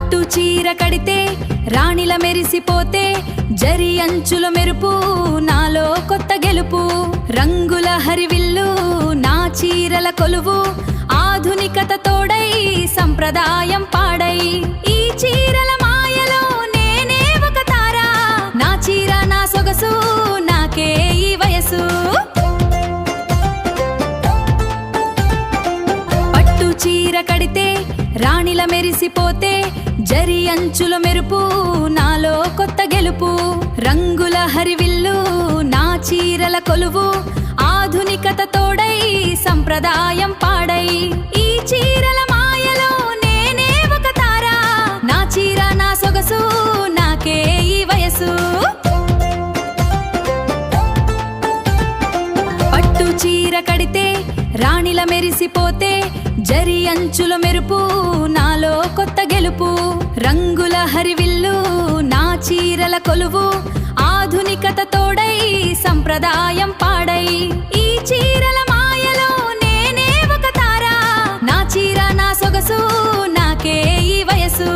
పట్టు చీర కడితే రాణిల మెరిసిపోతే జరి అంచుల మెరుపు నాలో కొత్త గెలుపు రంగుల హరివిల్లు నా చీరల కొలువు ఆధునికత తోడై సంప్రదాయం పాడై ఈ చీరల మాయలో నేనే ఒక తార నా చీర నా సొగసు నాకే ఈ వయసు పట్టు చీర కడితే రాణిల మెరిసిపోతే జరి అంచుల మెరుపు నాలో కొత్త గెలుపు రంగుల హరివిల్లు నా చీరల కొలువు ఆధునికత తోడై సంప్రదాయం పాడై ఈ చీరల మాయలో నేనే ఒక తార నా చీర నా సొగసు నాకే ఈ వయసు పట్టు చీర కడితే రాణిల మెరిసిపోతే జరి అంచుల మెరుపు నాలో కొత్త గెలుపు రంగుల హరివిల్లు నా చీరల కొలువు ఆధునికత తోడై సంప్రదాయం పాడై ఈ చీరల మాయలో నేనే ఒక తార నా చీర నా సొగసు నాకే ఈ వయసు